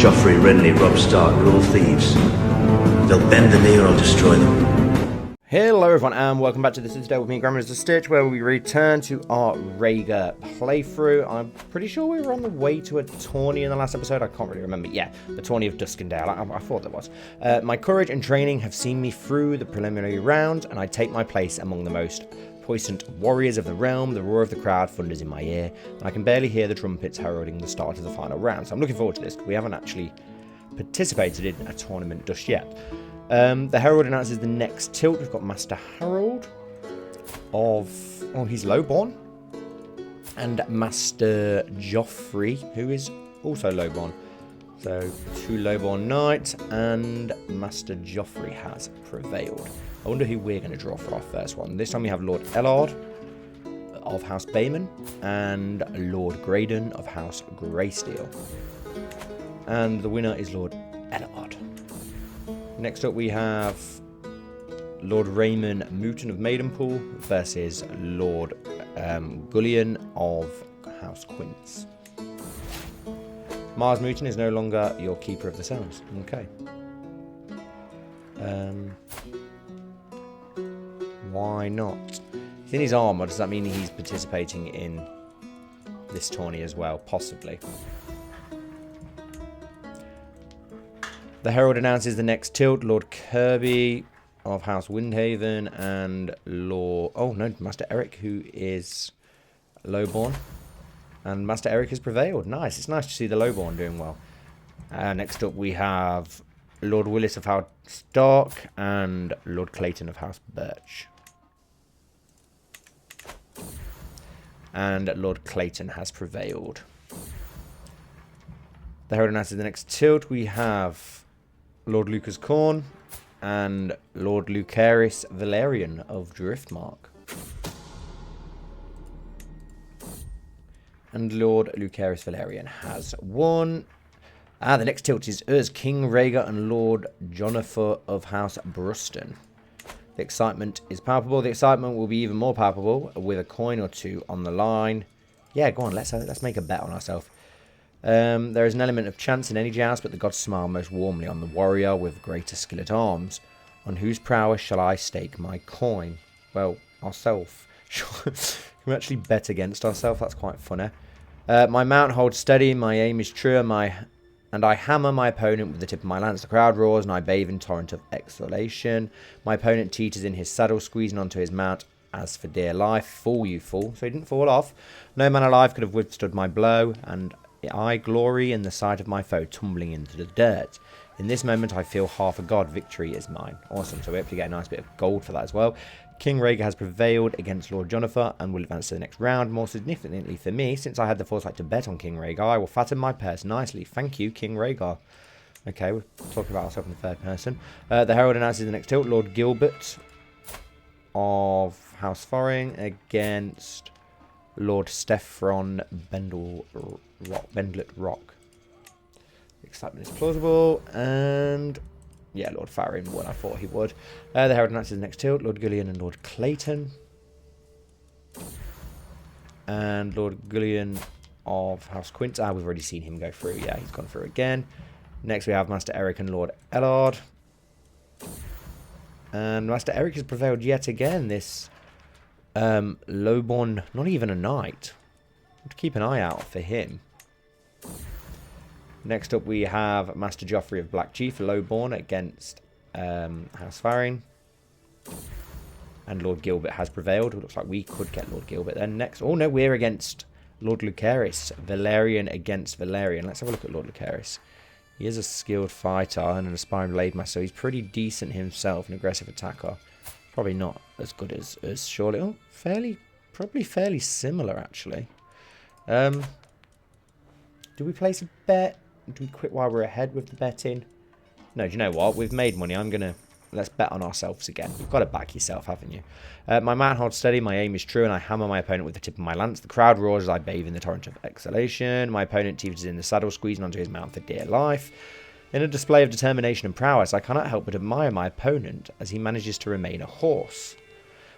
Joffrey, Renly, Robb Stark are all thieves. They'll bend the knee or I'll destroy them. Hello everyone and welcome back to the Citadel with me, Grand Maester Stitch, where we return to our Rhaegar playthrough. I'm pretty sure we were on the way to a tourney in the last episode. I can't really remember. Yeah, the tourney of Duskendale. I thought there was. My courage and training have seen me through the preliminary rounds, and I take my place among the most puissant warriors of the realm. The roar of the crowd thunders in my ear, and I can barely hear the trumpets heralding the start of the final round. So I'm looking forward to this, because we haven't actually participated in a tournament just yet. The Herald announces the next tilt. We've got Master Harold of... oh, he's lowborn. And Master Joffrey, who is also lowborn. So, two lowborn knights, and Master Joffrey has prevailed. I wonder who we're going to draw for our first one. This time we have Lord Ellard of House Bayman and Lord Graydon of House Greysteel. And the winner is Lord Ellard. Next up we have Lord Raymond Mooton of Maidenpool versus Lord Gullion of House Quince. Mars Mooton is no longer your Keeper of the Sands. Okay. Why not? He's in his armour. Does that mean he's participating in this tourney as well? Possibly. The Herald announces the next tilt. Lord Kirby of House Windhaven and Lord... oh, no, Master Eric, who is lowborn. And Master Eric has prevailed. Nice. It's nice to see the lowborn doing well. Next up, we have Lord Willis of House Stark and Lord Clayton of House Birch. And Lord Clayton has prevailed. The Herald announces the next tilt. We have Lord Lucas Corn and Lord Lucaris Valerian of Driftmark. And Lord Lucaris Valerian has won. The next tilt is us, King Rhaegar and Lord Jonathan of House Bruston. The excitement is palpable. The excitement will be even more palpable with a coin or two on the line. Yeah, go on, let's make a bet on ourselves. There is an element of chance in any joust, but the gods smile most warmly on the warrior with greater skill at arms. On whose prowess shall I stake my coin? Well, ourself. Can we actually bet against ourselves? That's quite funny. My mount holds steady, my aim is true, and I hammer my opponent with the tip of my lance. The crowd roars, and I bathe in torrent of exhalation. My opponent teeters in his saddle, squeezing onto his mount. As for dear life, fool you fool. So he didn't fall off. No man alive could have withstood my blow, and I glory in the sight of my foe tumbling into the dirt. In this moment, I feel half a god. Victory is mine. Awesome. So we hopefully get a nice bit of gold for that as well. King Rhaegar has prevailed against Lord Jonathan and will advance to the next round. More significantly for me, since I had the foresight to bet on King Rhaegar, I will fatten my purse nicely. Thank you, King Rhaegar. Okay, we're talking about ourselves in the third person. The Herald announces the next tilt. Lord Gilbert of House Forring against Lord Steffron Bendlet Rock. Excitement is plausible, and yeah, Lord Farron won. I thought he would. The Herald announces the next tilt. Lord Gullion and Lord Clayton. And Lord Gullion of House Quince. We've already seen him go through. Yeah, he's gone through again. Next we have Master Eric and Lord Ellard. And Master Eric has prevailed yet again. This lowborn, not even a knight. To keep an eye out for him. Next up we have Master Joffrey of Black Chief, lowborn against House Farring. And Lord Gilbert has prevailed. It looks like we could get Lord Gilbert then next. Oh no, we're against Lord Lucaris. Valerian against Valerian. Let's have a look at Lord Lucaris. He is a skilled fighter and an aspiring blade master, so he's pretty decent himself, an aggressive attacker. Probably not as good as us, surely. Oh, probably fairly similar actually. Do we place a bet? Do we quit while we're ahead with the betting? No, do you know what? We've made money. Let's bet on ourselves again. You've got to back yourself, haven't you? My mount holds steady. My aim is true, and I hammer my opponent with the tip of my lance. The crowd roars as I bathe in the torrent of exhalation. My opponent teeters in the saddle, squeezing onto his mount for dear life. In a display of determination and prowess, I cannot help but admire my opponent as he manages to remain a horse.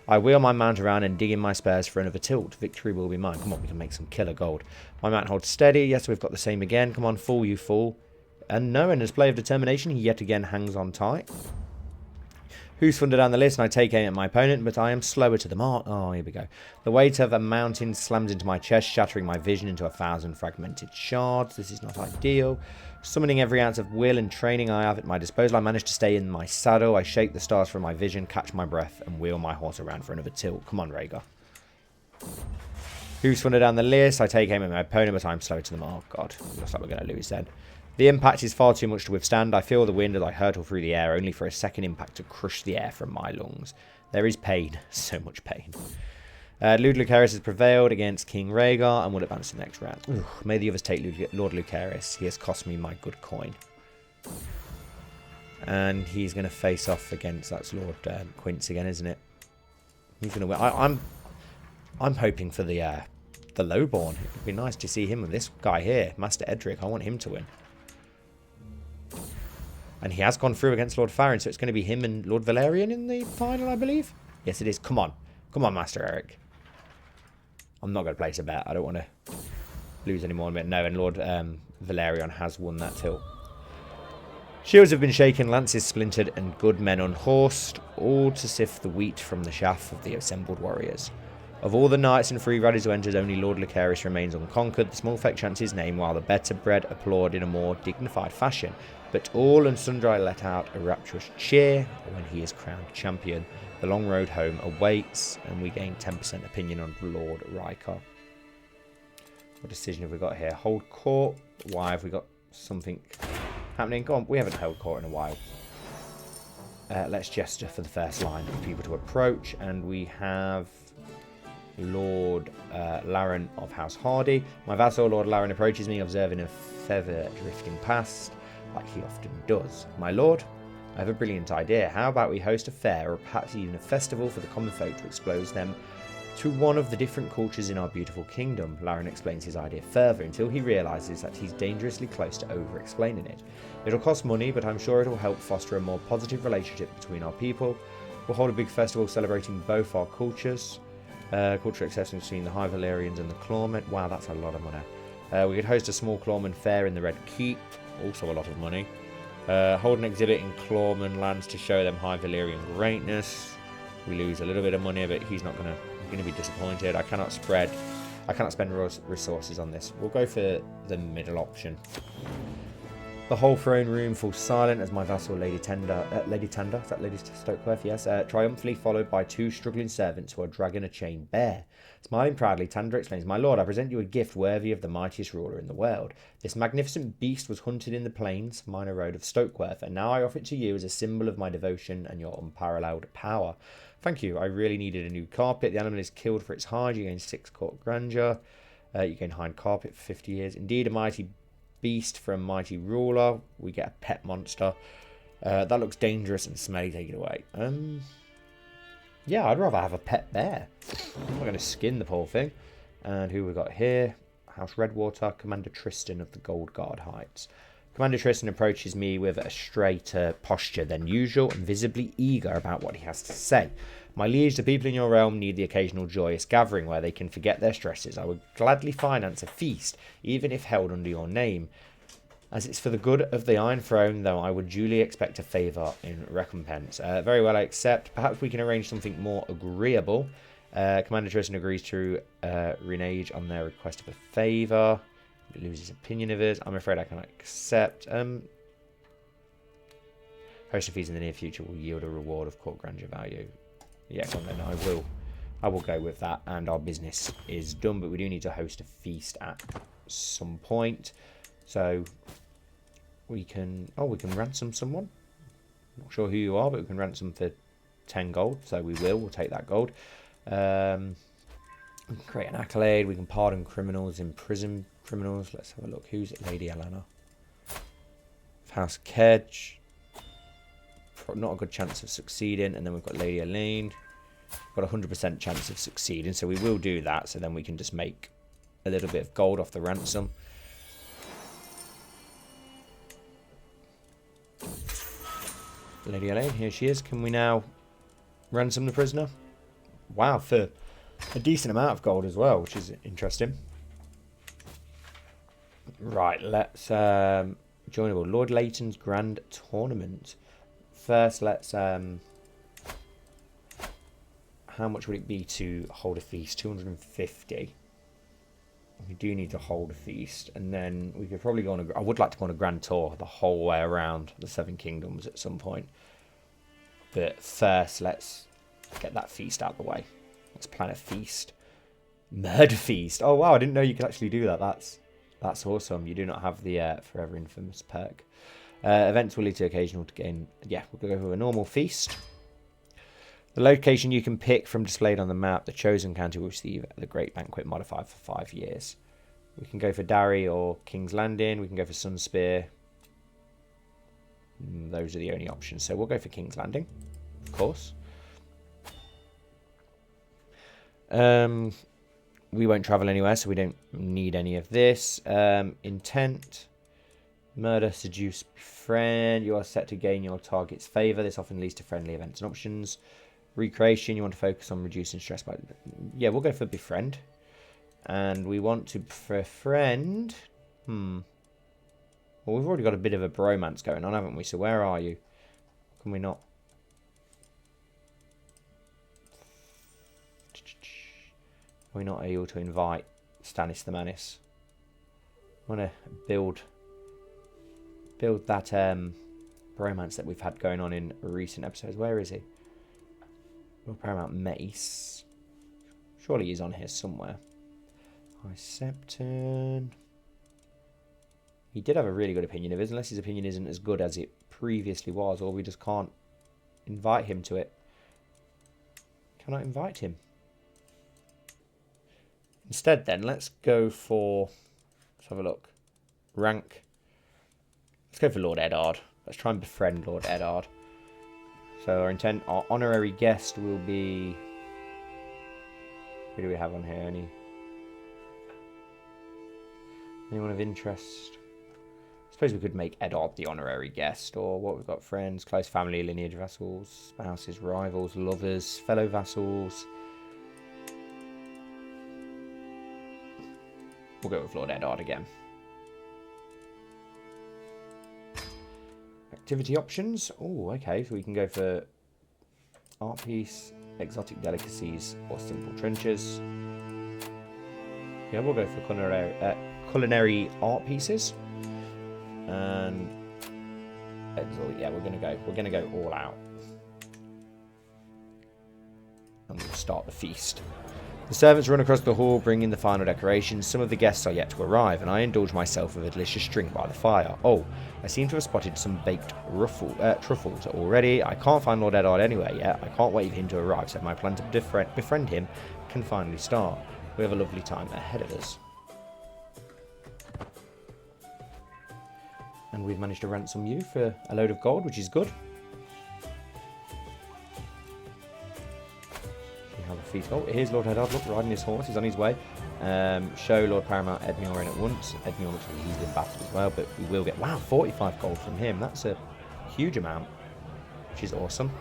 I wheel my mount around and dig in my spurs for another tilt. Victory will be mine. Come on, we can make some killer gold. My mount holds steady. Yes, we've got the same again. Come on, fool, you fool. And no, in a display of determination, he yet again hangs on tight. Who's further down the list, and I take aim at my opponent, but I am slower to the mark. Oh, here we go. The weight of a mountain slams into my chest, shattering my vision into 1,000 fragmented shards. This is not ideal. Summoning every ounce of will and training I have at my disposal, I manage to stay in my saddle. I shake the stars from my vision, catch my breath, and wheel my horse around for another tilt. Come on, Rhaegar. Who's further down the list? I take aim at my opponent, but I'm slow to the mark. God, looks like we're going to lose then. The impact is far too much to withstand. I feel the wind as I hurtle through the air, only for a second impact to crush the air from my lungs. There is pain. So much pain. Lord Lucerys has prevailed against King Rhaegar and will advance to the next round. Ugh, may the others take Lord Lucerys. He has cost me my good coin. And he's going to face off against... That's Lord Quince again, isn't it? He's going to win. I'm hoping for the lowborn. It would be nice to see him with this guy here, Master Edric. I want him to win. And he has gone through against Lord Farron, so it's going to be him and Lord Valerian in the final, I believe. Yes, it is. Come on. Come on, Master Eric. I'm not going to place a bet. I don't want to lose any more. No, and Lord Valerian has won that tilt. Shields have been shaken, lances splintered, and good men unhorsed, all to sift the wheat from the chaff of the assembled warriors. Of all the knights and free riders who entered, only Lord Lucerys remains unconquered. The small folk chants his name, while the better bred applaud in a more dignified fashion. But all and sundry let out a rapturous cheer when he is crowned champion. The long road home awaits, and we gain 10% opinion on Lord Rhaegar. What decision have we got here? Hold court. Why have we got something happening? Go on, we haven't held court in a while. Let's gesture for the first line for people to approach, and we have Lord Larren of House Hardy. My vassal, Lord Larren, approaches me, observing a feather drifting past, like he often does. My lord, I have a brilliant idea. How about we host a fair, or perhaps even a festival for the common folk to expose them to one of the different cultures in our beautiful kingdom? Larren explains his idea further until he realises that he's dangerously close to over-explaining it. It'll cost money, but I'm sure it'll help foster a more positive relationship between our people. We'll hold a big festival celebrating both our cultures. Cultural acceptance between the High Valyrians and the Clawmen. Wow, that's a lot of money. We could host a small Clawman fair in the Red Keep. Also a lot of money. Hold an exhibit in Clawman lands to show them High Valyrian greatness. We lose a little bit of money, but he's not going to be disappointed. I cannot spend resources on this. We'll go for the middle option. The whole throne room falls silent as my vassal Lady Tanda, is that Lady Stokeworth? Yes, triumphantly followed by two struggling servants who are dragging a chained bear. Smiling proudly, Tanda explains, "My lord, I present you a gift worthy of the mightiest ruler in the world. This magnificent beast was hunted in the plains, minor road of Stokeworth, and now I offer it to you as a symbol of my devotion and your unparalleled power. Thank you. I really needed a new carpet. The animal is killed for its hide. You gain 6 court grandeur. You gain hind carpet for 50 years. Indeed, a mighty beast for a mighty ruler. We get a pet monster. That looks dangerous and smelly. Take it away. Yeah, I'd rather have a pet bear. I'm not going to skin the poor thing. And who we got here? House Redwater, Commander Tristan of the Gold Guard Heights. Commander Tristan approaches me with a straighter posture than usual and visibly eager about what he has to say. My liege, the people in your realm need the occasional joyous gathering where they can forget their stresses. I would gladly finance a feast, even if held under your name, as it's for the good of the Iron Throne, though I would duly expect a favour in recompense. Very well, I accept. Perhaps we can arrange something more agreeable. Commander Tristan agrees to renege on their request of a favour. He loses opinion of it. I'm afraid I cannot accept. Hosting fees in the near future will yield a reward of court grandeur value. Yeah, well, then I will go with that, and our business is done. But we do need to host a feast at some point, so we can ransom someone. Not sure who you are, but we can ransom for 10 gold. So we'll take that gold. We can create an accolade. We can pardon criminals, imprison criminals. Let's have a look. Who's it? Lady Alana. House Kedge. Not a good chance of succeeding. And then we've got Lady Elaine. Got a 100% chance of succeeding. So we will do that. So then we can just make a little bit of gold off the ransom. Lady Elaine, here she is. Can we now ransom the prisoner? Wow, for a decent amount of gold as well, which is interesting. Right, let's Joinable. Lord Leighton's Grand Tournament. First, let's... how much would it be to hold a feast? 250. We do need to hold a feast. And then we could probably go on a... I would like to go on a grand tour the whole way around the Seven Kingdoms at some point. But first, let's get that feast out of the way. Let's plan a feast. Murder feast. Oh, wow. I didn't know you could actually do that. That's awesome. You do not have the Forever Infamous perk. Events will lead to occasional to gain... Yeah, we'll go for a normal feast. The location you can pick from displayed on the map. The chosen county will receive the Great Banquet modifier for 5 years. We can go for Darry or King's Landing. We can go for Sunspear. Those are the only options. So we'll go for King's Landing, of course. We won't travel anywhere, so we don't need any of this. Intent. Murder, seduce, befriend. You are set to gain your target's favour. This often leads to friendly events and options. Recreation. You want to focus on reducing stress by... Yeah, we'll go for befriend. And we want to befriend... Well, we've already got a bit of a bromance going on, haven't we? So where are you? Can we not... Are we not able to invite Stannis the Manis? I want to build that bromance that we've had going on in recent episodes. Where is he? Lord Paramount Mace. Surely he's on here somewhere. High Septon. He did have a really good opinion of his, unless his opinion isn't as good as it previously was, or we just can't invite him to it. Cannot invite him. Instead, then, let's go for... Let's have a look. Rank. Let's go for Lord Eddard. Let's try and befriend Lord Eddard. So our honorary guest will be... Who do we have on here? Anyone of interest? I suppose we could make Eddard the honorary guest. Or what we've got: friends, close family, lineage, vassals, spouses, rivals, lovers, fellow vassals. We'll go with Lord Eddard again. Activity options. Oh, okay. So we can go for art piece, exotic delicacies, or simple trenches. Yeah, we'll go for culinary art pieces. And yeah, we're gonna go all out. And we'll start the feast. The servants run across the hall, bringing the final decorations. Some of the guests are yet to arrive, and I indulge myself with a delicious drink by the fire. Oh, I seem to have spotted some baked truffles already. I can't find Lord Eddard anywhere yet. I can't wait for him to arrive, so my plan to befriend him can finally start. We have a lovely time ahead of us. And we've managed to ransom you for a load of gold, which is good. Oh, here's Lord Eddard, look, riding his horse. He's on his way. Show Lord Paramount Edmure in at once. Edmure looks like he's been battered as well, but we will get... Wow, 45 gold from him. That's a huge amount, which is awesome.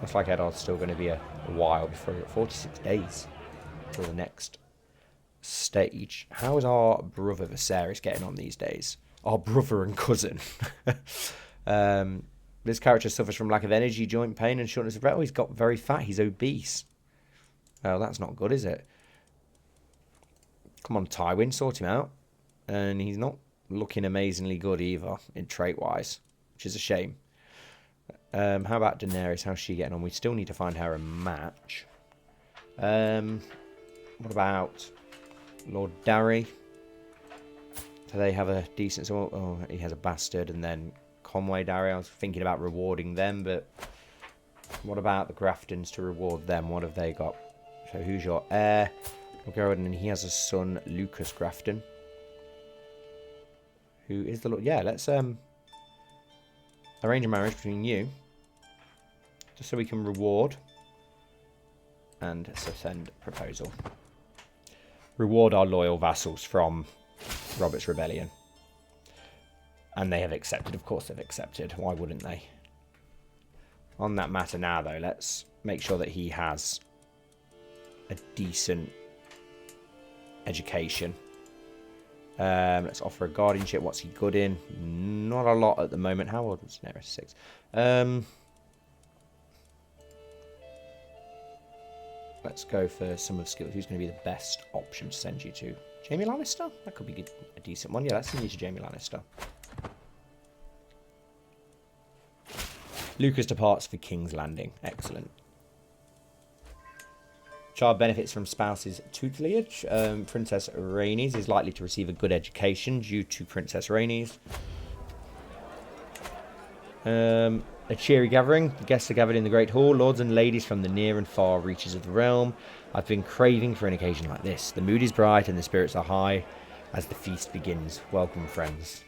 Looks like Eddard's still going to be a while before... 46 days for the next stage. How is our brother Viserys getting on these days? Our brother and cousin. This character suffers from lack of energy, joint pain, and shortness of breath. Oh, he's got very fat. He's obese. Well, that's not good, is it? Come on, Tywin, sort him out. And he's not looking amazingly good either, in trait-wise, which is a shame. How about Daenerys? How's she getting on? We still need to find her a match. What about Lord Darry? Do they have a decent... Oh, he has a bastard, and then Conway Darry. I was thinking about rewarding them, but what about the Graftons to reward them? What have they got? So who's your heir? And he has a son, Lucas Grafton. Who is the Lord? Yeah, let's arrange a marriage between you, just so we can reward and send proposal. Reward our loyal vassals from Robert's Rebellion. And they have accepted. Of course they've accepted. Why wouldn't they? On that matter now, though, let's make sure that he has a decent education. Let's offer a guardianship. What's he good in? Not a lot at the moment. How old was Daenerys? 6. Let's go for some of skills. Who's going to be the best option to send you to? Jaime Lannister? That could be a decent one. Yeah, let's send you to Jaime Lannister. Lucas departs for King's Landing. Excellent. Child benefits from spouse's tutelage. Princess Rhaenys is likely to receive a good education due to Princess Rhaenys. A cheery gathering. The guests are gathered in the Great Hall. Lords and ladies from the near and far reaches of the realm. I've been craving for an occasion like this. The mood is bright and the spirits are high as the feast begins. Welcome, friends.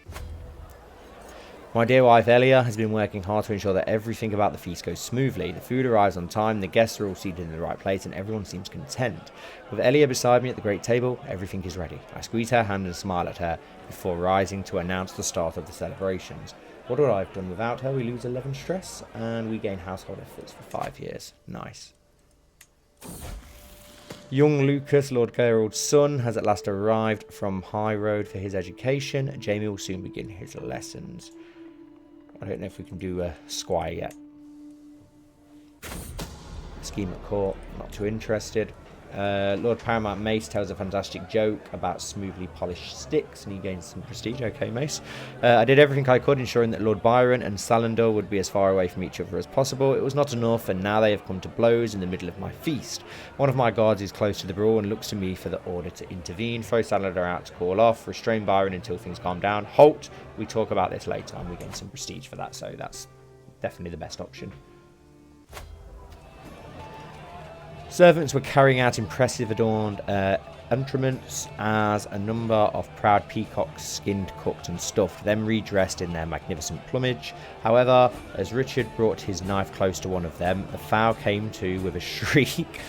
My dear wife Elia has been working hard to ensure that everything about the feast goes smoothly. The food arrives on time, the guests are all seated in the right place, and everyone seems content. With Elia beside me at the great table, everything is ready. I squeeze her hand and smile at her before rising to announce the start of the celebrations. What would I have done without her? We lose 11 stress, and we gain household efforts for 5 years. Nice. Young Lucas, Lord Gerald's son, has at last arrived from High Road for his education. Jaime will soon begin his lessons. I don't know if we can do a squire yet. Scheme at court, not too interested. Lord Paramount Mace tells a fantastic joke about smoothly polished sticks, and he gains some prestige. Okay, Mace. I did everything I could, ensuring that Lord Byron and Salandor would be as far away from each other as possible. It was not enough, and now they have come to blows in the middle of my feast. One of my guards is close to the brawl and looks to me for the order to intervene. Throw Salandor out to call off. Restrain Byron until things calm down. Halt! We talk about this later, and we gain some prestige for that, so that's definitely the best option. Servants were carrying out impressive adorned entertainments as a number of proud peacocks skinned, cooked and stuffed, them redressed in their magnificent plumage. However, as Richard brought his knife close to one of them, the fowl came to with a shriek.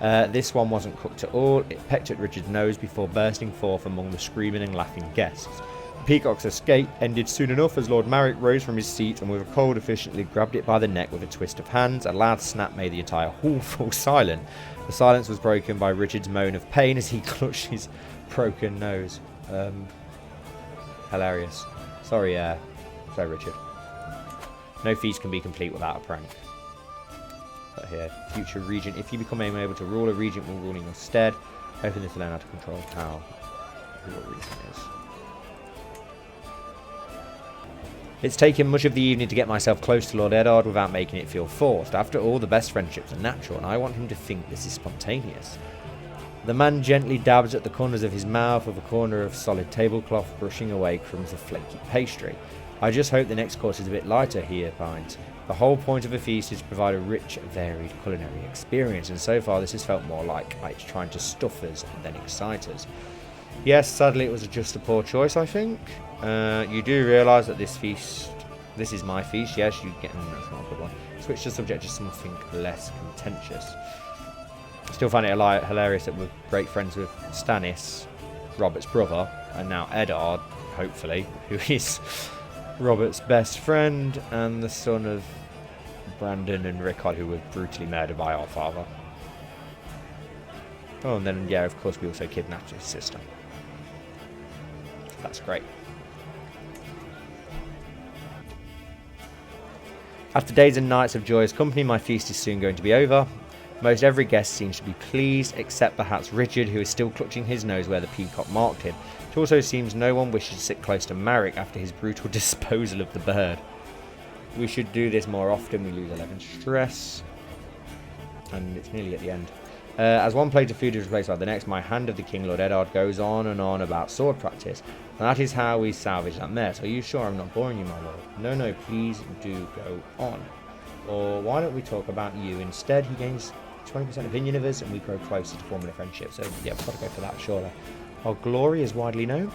This one wasn't cooked at all. It pecked at Richard's nose before bursting forth among the screaming and laughing guests. The peacock's escape ended soon enough as Lord Marek rose from his seat and with a cold efficiently grabbed it by the neck with a twist of hands. A loud snap made the entire hall fall silent. The silence was broken by Richard's moan of pain as he clutched his broken nose. Hilarious. Sorry, Richard. No feast can be complete without a prank. But here, future regent. If you become able to rule, a regent will rule in your stead. Hoping this will learn how to control who your regent is. It's taken much of the evening to get myself close to Lord Eddard without making it feel forced. After all, the best friendships are natural, and I want him to think this is spontaneous. The man gently dabs at the corners of his mouth with a corner of solid tablecloth, brushing away crumbs of flaky pastry. I just hope the next course is a bit lighter, he opines. The whole point of a feast is to provide a rich, varied culinary experience, and so far this has felt more like it's trying to stuff us than excite us. Yes, sadly it was just a poor choice, I think. You do realise that this is my feast. Yes, you get. That's not a good one. Switch the subject to something less contentious. Still find it hilarious that we're great friends with Stannis, Robert's brother, and now Eddard, hopefully, who is Robert's best friend and the son of Brandon and Rickard, who were brutally murdered by our father. Oh, and then, yeah, of course, we also kidnapped his sister. That's great. After days and nights of joyous company, my feast is soon going to be over. Most every guest seems to be pleased, except perhaps Richard, who is still clutching his nose where the peacock marked him. It also seems no one wishes to sit close to Marek after his brutal disposal of the bird. We should do this more often. We lose 11 stress. And it's nearly at the end. As one plate of food is replaced by the next, my hand of the King Lord Eddard goes on and on about sword practice. And that is how we salvage that mess. Are you sure I'm not boring you, my lord? No, please do go on. Or why don't we talk about you instead? He gains 20% opinion of us and we grow closer to forming a friendship. So yeah, we've got to go for that, surely. Our glory is widely known.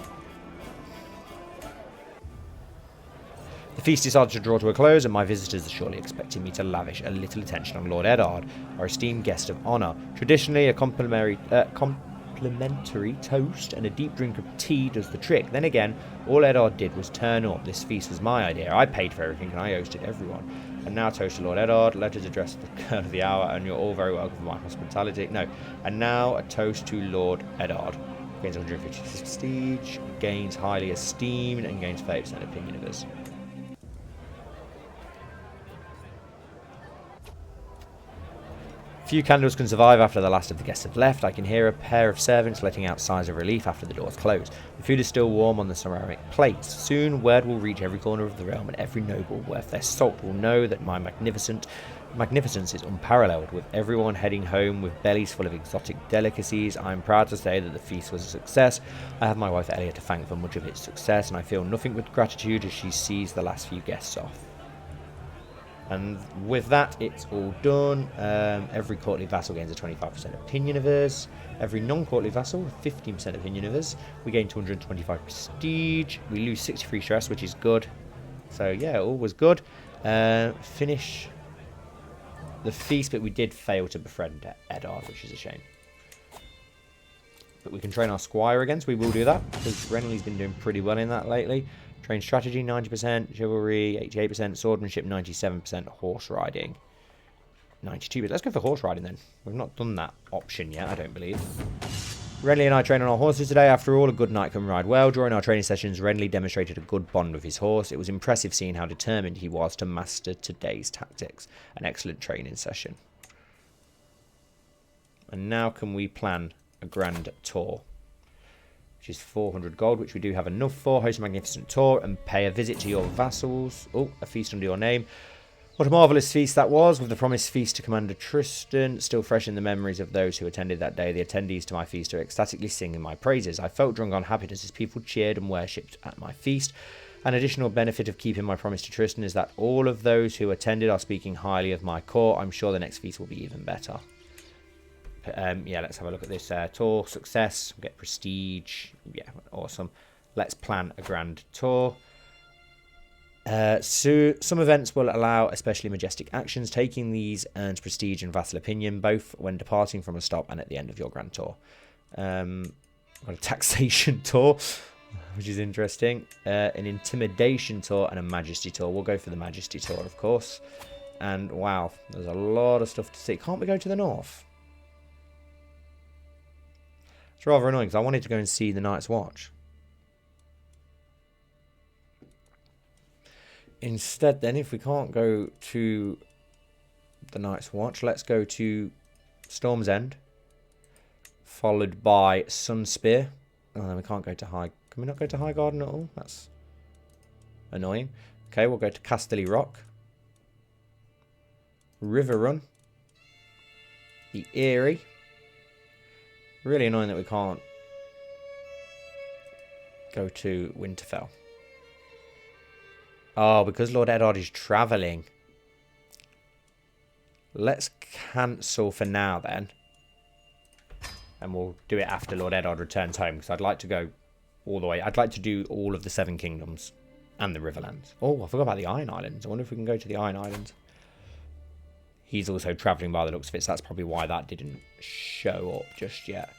The feast decided to draw to a close, and my visitors are surely expecting me to lavish a little attention on Lord Eddard, our esteemed guest of honour. Traditionally, a complimentary toast and a deep drink of tea does the trick. Then again, all Eddard did was turn up. This feast was my idea. I paid for everything and I hosted everyone. And now toast to Lord Eddard, letters addressed to the girl of the hour, and you're all very welcome for my hospitality. No, and now a toast to Lord Eddard. Gains 150 prestige. Gains highly esteemed and gains 30% opinion of us. Few candles can survive after the last of the guests have left. I can hear a pair of servants letting out sighs of relief after the doors close. The food is still warm on the ceramic plates. Soon word will reach every corner of the realm, and every noble worth their salt will know that my magnificence is unparalleled. With everyone heading home with bellies full of exotic delicacies, I am proud to say that the feast was a success. I have my wife Elia to thank for much of its success, and I feel nothing but gratitude as she sees the last few guests off. And with that, it's all done. Every courtly vassal gains a 25% opinion of us. Every non-courtly vassal, 15% opinion of us. We gain 225 prestige. We lose 63 stress, which is good. So, yeah, all was good. Finish the feast, but we did fail to befriend Eddard, which is a shame. But we can train our squire again, so we will do that, because Renly's been doing pretty well in that lately. Train strategy, 90%, chivalry, 88%, swordsmanship, 97%, horse riding, 92%. Let's go for horse riding then. We've not done that option yet, I don't believe. Renly and I train on our horses today. After all, a good knight can ride well. During our training sessions, Renly demonstrated a good bond with his horse. It was impressive seeing how determined he was to master today's tactics. An excellent training session. And now can we plan a grand tour? Which is 400 gold, which we do have enough for. Host a magnificent tour and pay a visit to your vassals. Oh, a feast under your name. What a marvellous feast that was, with the promised feast to Commander Tristan still fresh in the memories of those who attended that day. The attendees to my feast are ecstatically singing my praises. I felt drunk on happiness as people cheered and worshipped at my feast. An additional benefit of keeping my promise to Tristan is that all of those who attended are speaking highly of my court. I'm sure the next feast will be even better. Yeah, let's have a look at this tour. Success, we'll get prestige. Yeah, awesome. Let's plan a grand tour. So some events will allow especially majestic actions. Taking these earns prestige and vassal opinion, both when departing from a stop and at the end of your grand tour. Got a taxation tour, which is interesting. An intimidation tour and a majesty tour. We'll go for the majesty tour, of course. And wow, there's a lot of stuff to see. Can't we go to the north? It's rather annoying because I wanted to go and see the Night's Watch. Instead then, if we can't go to the Night's Watch, let's go to Storm's End. Followed by Sunspear. Oh, we can't go to High... Can we not go to High Garden at all? That's annoying. Okay, we'll go to Casterly Rock. River Run. The Eyrie. Really annoying that we can't go to Winterfell. Oh, because Lord Eddard is travelling. Let's cancel for now then. And we'll do it after Lord Eddard returns home. Because I'd like to go all the way. I'd like to do all of the Seven Kingdoms. And the Riverlands. Oh, I forgot about the Iron Islands. I wonder if we can go to the Iron Islands. He's also travelling by the looks of it. So that's probably why that didn't show up just yet.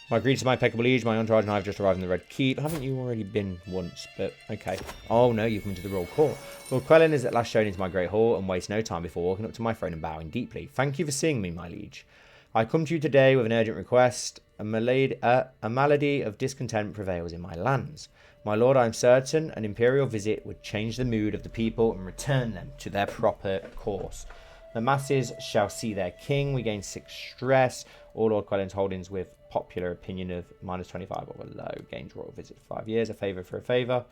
My greetings to my impeccable liege. My entourage and I have just arrived in the Red Keep. Haven't you already been once? But okay. Oh no, you've come to the Royal Court. Lord Quellen is at last shown into my great hall and wastes no time before walking up to my throne and bowing deeply. Thank you for seeing me, my liege. I come to you today with an urgent request. A malady of discontent prevails in my lands. My lord, I am certain an imperial visit would change the mood of the people and return them to their proper course. The masses shall see their king. We gain 6 stress. All Lord Quellen's holdings with popular opinion of -25 or below. Gains royal visit for 5 years. A favour for a favour.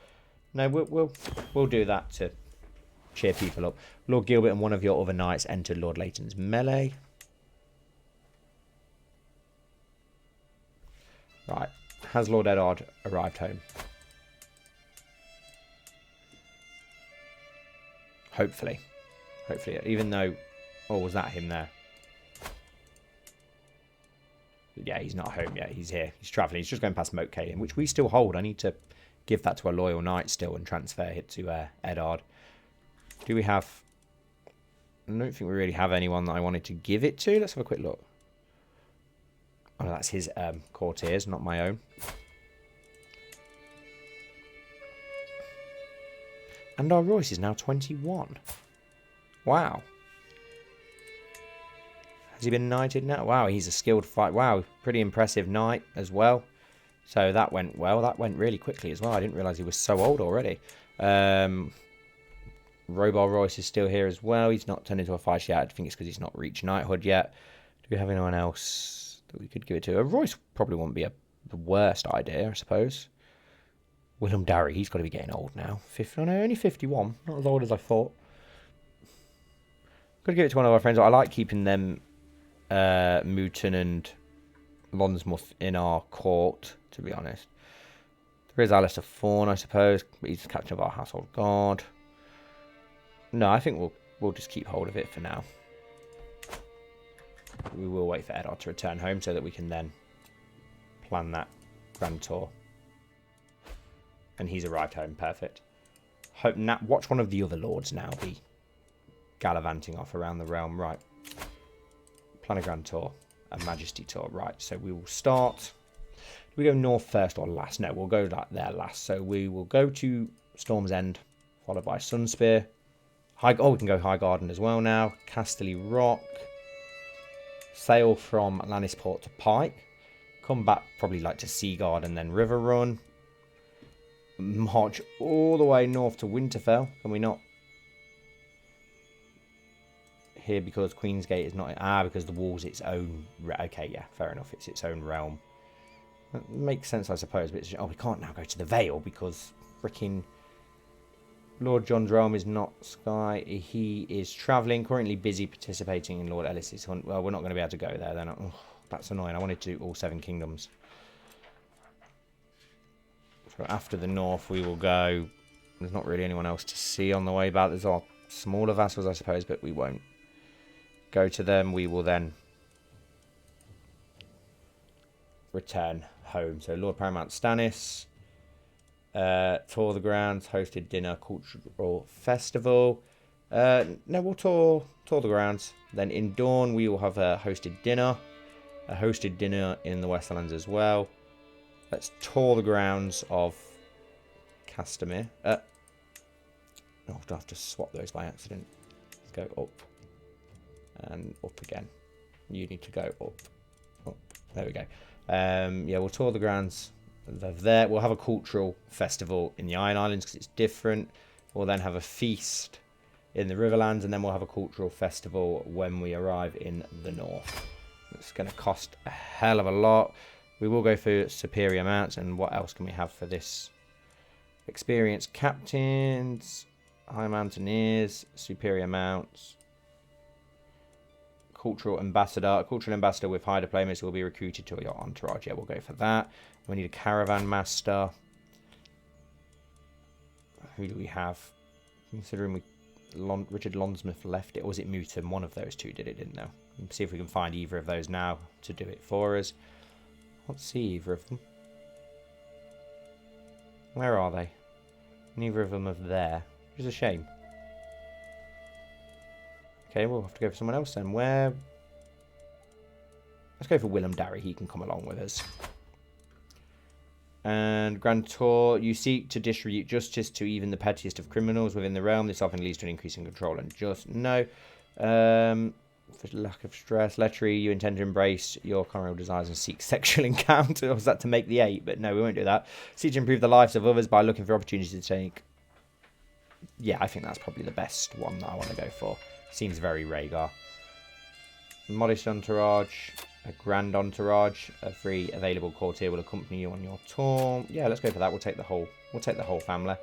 No, we'll do that to cheer people up. Lord Gilbert and one of your other knights entered Lord Leighton's melee. Right. Has Lord Eddard arrived home? Hopefully. Hopefully. Even though... Oh, was that him there? Yeah, he's not home yet. He's here. He's travelling. He's just going past Moat Cailin, which we still hold. I need to give that to a loyal knight still and transfer it to Eddard. Do we have... I don't think we really have anyone that I wanted to give it to. Let's have a quick look. Oh, that's his courtiers, not my own. And our Royce is now 21. Wow. Has he been knighted now? Wow, he's a skilled fight. Wow, pretty impressive knight as well. So that went well. That went really quickly as well. I didn't realise he was so old already. Rhaegar Royce is still here as well. He's not turned into a fight yet. I think it's because he's not reached knighthood yet. Do we have anyone else that we could give it to? Royce probably wouldn't be the worst idea, I suppose. Willem Darry, he's got to be getting old now. Oh no, only 51. Not as old as I thought. Got to give it to one of our friends. I like keeping them, Mooton and Lonsmouth, in our court, to be honest. There is Alistair Fawn, I suppose, but he's the captain of our household guard. No, I think we'll just keep hold of it for now. We will wait for Eddard to return home so that we can then plan that grand tour. And he's arrived home, perfect. Watch one of the other lords now be gallivanting off around the realm. Right. Plan a grand tour, a majesty tour. Right, so we will start. Do we go north first or last? No, we'll go there last. So we will go to Storm's End, followed by Sunspear. We can go High Garden as well now. Casterly Rock. Sail from Lannisport to Pike. Come back probably like to Seaguard and then River Run. March all the way north to Winterfell. Can we not? Here because Queensgate is not... because the wall's its own... Okay, yeah, fair enough. It's its own realm. That makes sense, I suppose. But we can't now go to the Vale because freaking... Lord John's realm is not Sky. He is travelling, currently busy participating in Lord Ellis's hunt. Well, we're not going to be able to go there then. Oh, that's annoying. I wanted to do all 7 kingdoms. So after the north, we will go... There's not really anyone else to see on the way back. There's our smaller vassals, I suppose, but we won't go to them. We will then return home. So Lord Paramount Stannis... tour the grounds, hosted dinner, cultural festival. No, we'll tour the grounds. Then in Dawn, we will have a hosted dinner in the Westlands as well. Let's tour the grounds of Castamere. I'll have to swap those by accident. Let's go up and up again. You need to go up. There we go. Yeah, we'll tour the grounds. There, we'll have a cultural festival in the Iron Islands because it's different. We'll then have a feast in the Riverlands, and then we'll have a cultural festival when we arrive in the north. It's going to cost a hell of a lot. We will go for superior mounts, and what else can we have for this? Experienced captains, high mountaineers, superior mounts, cultural ambassador. A cultural ambassador with high diplomacy will be recruited to your entourage. Yeah, we'll go for that. We need a caravan master. Who do we have? Considering Richard Lonsmouth left it, or was it Mooton? One of those two did it, didn't they? Let's see if we can find either of those now to do it for us. Let's see either of them. Where are they? Neither of them are there. Which is a shame. Okay, we'll have to go for someone else then. Where? Let's go for Willem Darry. He can come along with us. And Grand Tour, you seek to distribute justice to even the pettiest of criminals within the realm. This often leads to an increase in control and just no. For lack of stress, lechery, you intend to embrace your carnal desires and seek sexual encounter. Or was that to make the 8? But no, we won't do that. Seek to improve the lives of others by looking for opportunities to take. Yeah, I think that's probably the best one that I want to go for. Seems very Rhaegar. Modest entourage. A grand entourage. Every available courtier will accompany you on your tour. Yeah, let's go for that. We'll take the whole family.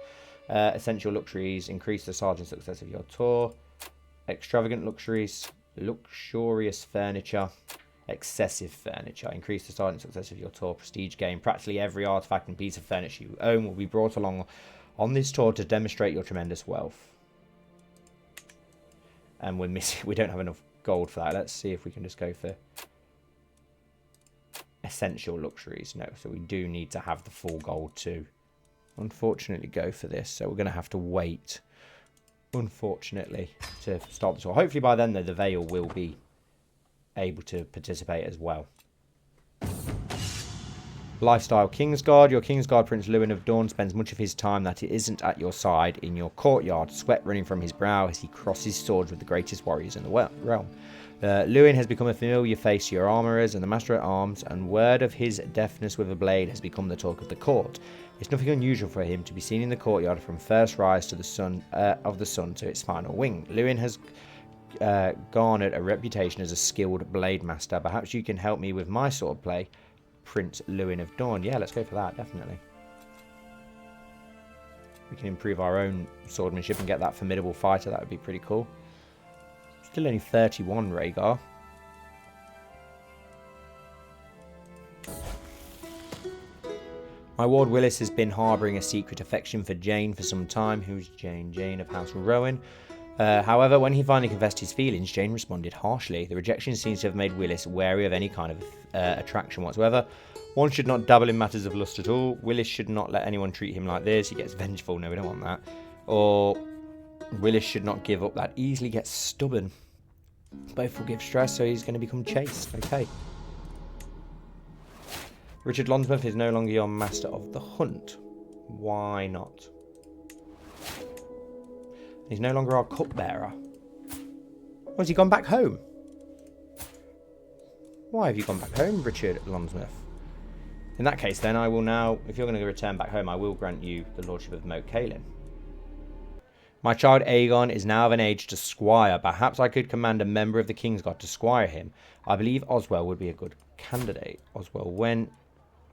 Essential luxuries. Increase the size and success of your tour. Extravagant luxuries. Luxurious furniture. Excessive furniture. Increase the size and success of your tour. Prestige gain. Practically every artifact and piece of furniture you own will be brought along on this tour to demonstrate your tremendous wealth. And we're missing. We don't have enough gold for that. Let's see if we can just go for essential luxuries. No, so we do need to have the full gold to unfortunately go for this. So we're going to have to wait, unfortunately, to start the tour. Hopefully by then, though, the Vale will be able to participate as well. Lifestyle Kingsguard. Your Kingsguard Prince Lewin of Dawn spends much of his time that it isn't at your side in your courtyard, sweat running from his brow as he crosses swords with the greatest warriors in the realm. Lewin has become a familiar face to your armourers and the Master at Arms, and word of his deftness with a blade has become the talk of the court. It's nothing unusual for him to be seen in the courtyard from first rise to the sun of the sun to its final wing. Lewin has garnered a reputation as a skilled blade master. Perhaps you can help me with my swordplay, Prince Lewin of Dawn. Yeah, let's go for that, definitely. We can improve our own swordsmanship and get that formidable fighter. That would be pretty cool. Still only 31, Rhaegar. My ward Willis has been harbouring a secret affection for Jane for some time. Who's Jane? Jane of House Rowan. However, when he finally confessed his feelings, Jane responded harshly. The rejection seems to have made Willis wary of any kind of attraction whatsoever. One should not dabble in matters of lust at all. Willis should not let anyone treat him like this. He gets vengeful. No, we don't want that. Or Willis should not give up that easily, gets stubborn. Both will give stress, so he's going to become chaste. Okay. Richard Lonsmouth is no longer your Master of the Hunt. Why not? He's no longer our cupbearer. Oh, has he gone back home? Why have you gone back home, Richard Lonsmouth? In that case, then, I will now, if you're going to return back home, I will grant you the Lordship of Moat Cailin. My child Aegon is now of an age to squire. Perhaps I could command a member of the Kingsguard to squire him. I believe Oswell would be a good candidate. Oswell Went,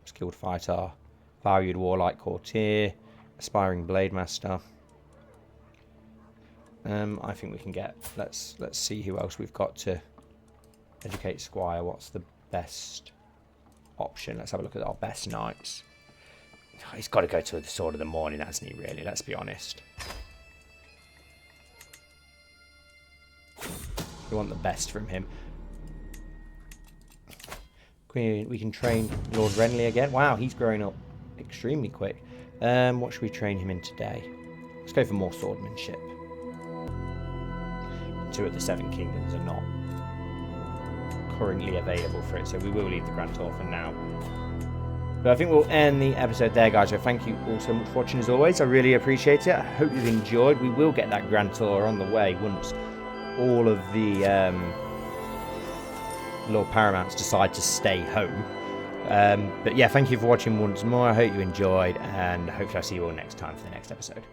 skilled fighter, valued warlike courtier, aspiring blade master. I think we can get. Let's see who else we've got to educate squire. What's the best option? Let's have a look at our best knights. Oh, he's got to go to the Sword of the Morning, hasn't he? Really, let's be honest. We want the best from him. We can train Lord Renly again. Wow, he's growing up extremely quick. What should we train him in today? Let's go for more swordsmanship. 2 of the 7 kingdoms are not currently available for it, so we will leave the Grand Tour for now. But I think we'll end the episode there, guys. So thank you all so much for watching as always. I really appreciate it. I hope you've enjoyed. We will get that Grand Tour on the way once all of the Lord Paramounts decide to stay home. But yeah, thank you for watching once more. I hope you enjoyed, and hopefully I'll see you all next time for the next episode.